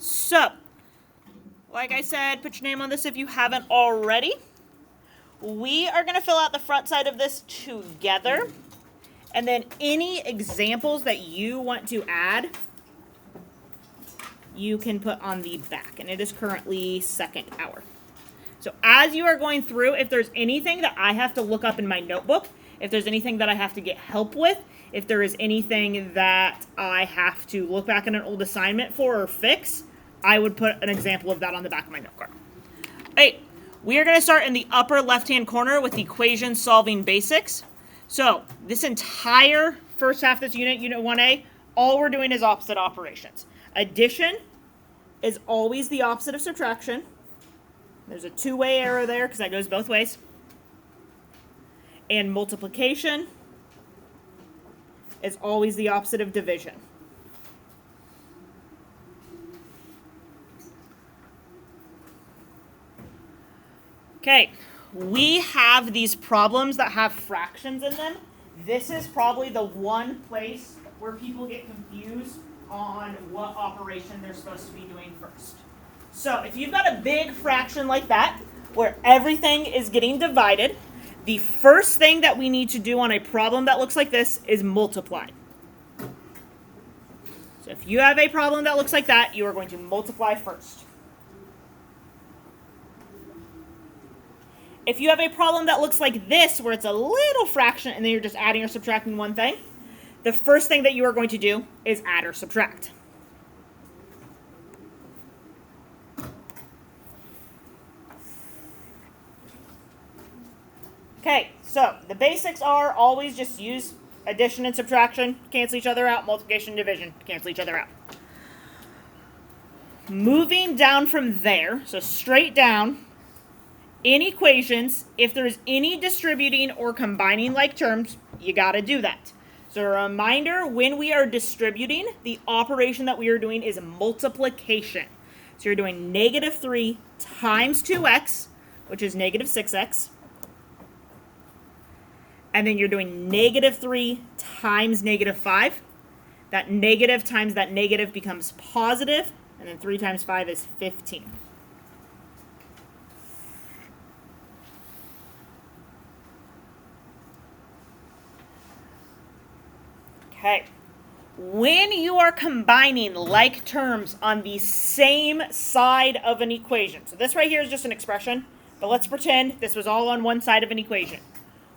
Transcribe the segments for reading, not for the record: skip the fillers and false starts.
So, like I said, put your name on this if you haven't already. We are going to fill out the front side of this together. And then any examples that you want to add, you can put on the back. And it is currently second hour. So as you are going through, if there's anything that I have to look up in my notebook, if there's anything that I have to get help with, if there is anything that I have to look back in an old assignment for or fix, I would put an example of that on the back of my note card. Hey, we are going to start in the upper left-hand corner with equation solving basics. So this entire first half of this unit, Unit 1A, all we're doing is opposite operations. Addition is always the opposite of subtraction. There's a two-way arrow there because that goes both ways. And multiplication is always the opposite of division. Okay, we have these problems that have fractions in them. This is probably the one place where people get confused on what operation they're supposed to be doing first. So if you've got a big fraction like that, where everything is getting divided, the first thing that we need to do on a problem that looks like this is multiply. So if you have a problem that looks like that, you are going to multiply first. If you have a problem that looks like this, where it's a little fraction and then you're just adding or subtracting one thing, the first thing that you are going to do is add or subtract. Okay, so the basics are always just use addition and subtraction, cancel each other out, multiplication and division, cancel each other out. Moving down from there, so straight down, in equations, if there's any distributing or combining like terms, you gotta do that. So a reminder, when we are distributing, the operation that we are doing is multiplication. So you're doing negative 3 times 2x, which is negative 6x. And then you're doing negative 3 times negative 5. That negative times that negative becomes positive, and then 3 times 5 is 15. Okay. When you are combining like terms on the same side of an equation, so this right here is just an expression, but let's pretend this was all on one side of an equation.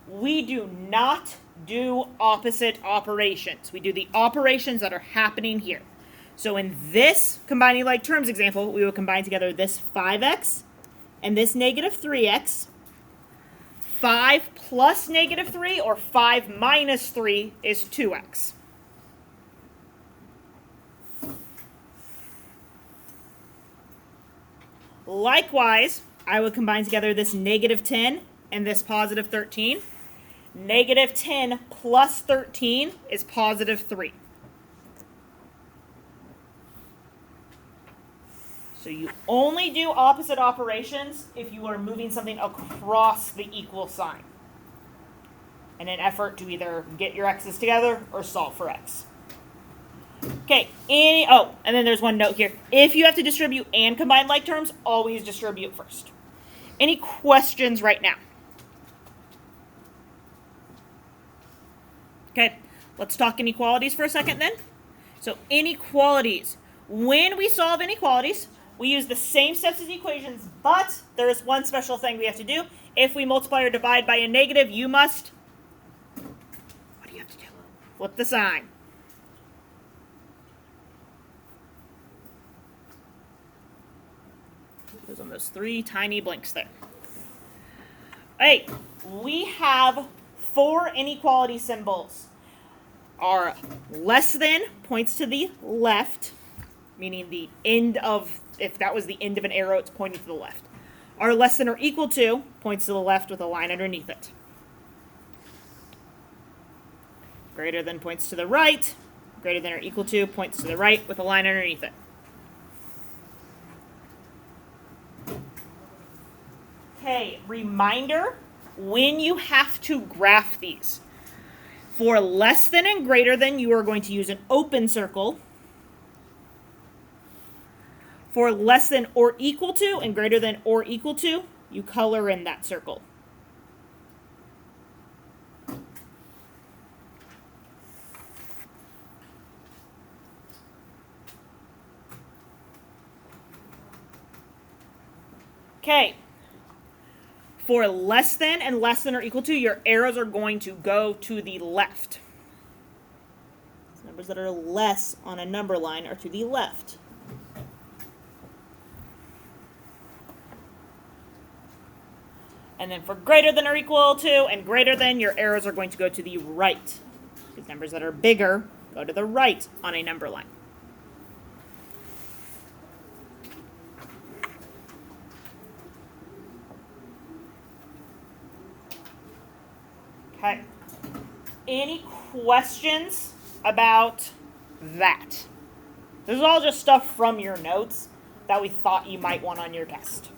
We do not do opposite operations. We do the operations that are happening here. So in this combining like terms example, we will combine together this 5x and this negative 3x. 5 plus negative 3 or 5 minus 3 is 2x. Likewise, I would combine together this negative 10 and this positive 13. Negative 10 plus 13 is positive 3. So you only do opposite operations if you are moving something across the equal sign in an effort to either get your x's together or solve for x. Okay, and then there's one note here. If you have to distribute and combine like terms, always distribute first. Any questions right now? Okay, let's talk inequalities for a second then. So inequalities. When we solve inequalities, we use the same steps as equations, but there is one special thing we have to do. If we multiply or divide by a negative, you must, what do you have to do? Flip the sign. Goes on those 3 tiny blinks there. Hey, we have 4 inequality symbols. Our less than points to the left, meaning the end of, if that was the end of an arrow, it's pointing to the left. Our less than or equal to points to the left with a line underneath it. Greater than points to the right. Greater than or equal to points to the right with a line underneath it. Okay, reminder, when you have to graph these. For less than and greater than, you are going to use an open circle. For less than or equal to and greater than or equal to, you color in that circle. Okay. For less than and less than or equal to, your arrows are going to go to the left. Numbers that are less on a number line are to the left. And then for greater than or equal to and greater than, your arrows are going to go to the right. Because numbers that are bigger go to the right on a number line. Okay. Any questions about that? This is all just stuff from your notes that we thought you might want on your test.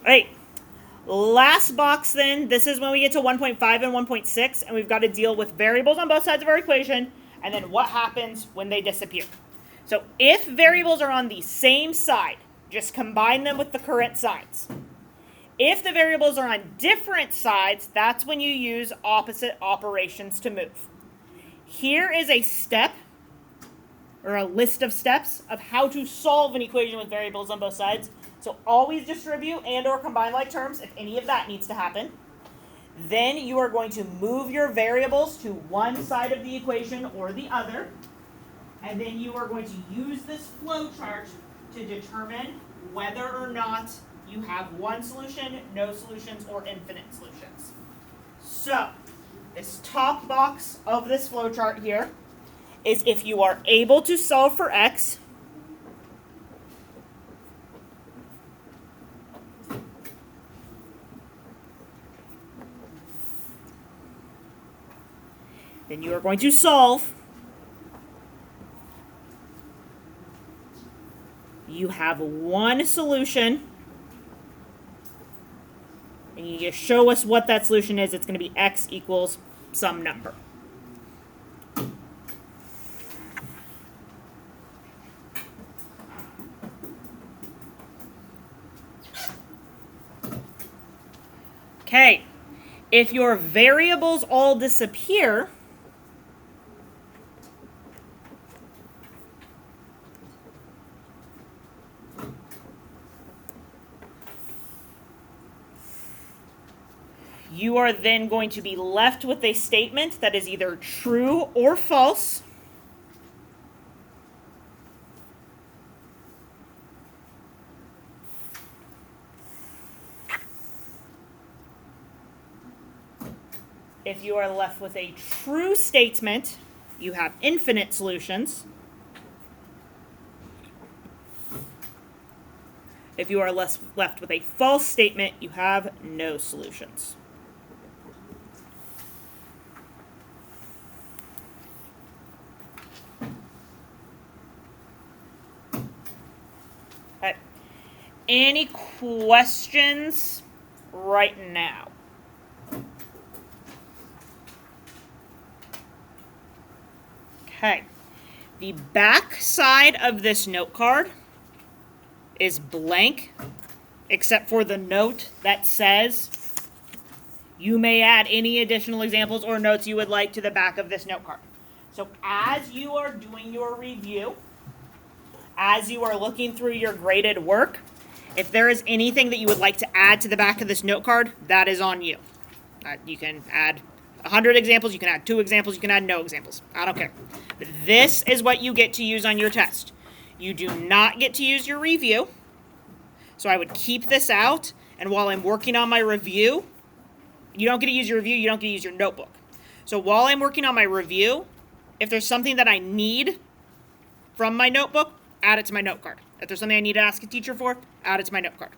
All right. Last box then, this is when we get to 1.5 and 1.6, and we've got to deal with variables on both sides of our equation, and then what happens when they disappear. So if variables are on the same side, just combine them with the current sides. If the variables are on different sides, that's when you use opposite operations to move. Here is a step, or a list of steps, of how to solve an equation with variables on both sides. So always distribute and or combine like terms if any of that needs to happen. Then you are going to move your variables to one side of the equation or the other. And then you are going to use this flow chart to determine whether or not you have one solution, no solutions, or infinite solutions. So this top box of this flow chart here is if you are able to solve for x, then you are going to solve. You have one solution, and you just show us what that solution is. It's going to be x equals some number. Okay, if your variables all disappear, you are then going to be left with a statement that is either true or false. If you are left with a true statement, you have infinite solutions. If you are left with a false statement, you have no solutions. Okay. Any questions right now? Okay. The back side of this note card is blank, except for the note that says you may add any additional examples or notes you would like to the back of this note card. So as you are doing your review, as you are looking through your graded work, if there is anything that you would like to add to the back of this note card, that is on you. You can add 100 examples, you can add 2 examples, you can add no examples. I don't care. But this is what you get to use on your test. You do not get to use your review. So I would keep this out, and while I'm working on my review, you don't get to use your review, you don't get to use your notebook. So while I'm working on my review, if there's something that I need from my notebook, add it to my note card. If there's something I need to ask a teacher for, add it to my note card.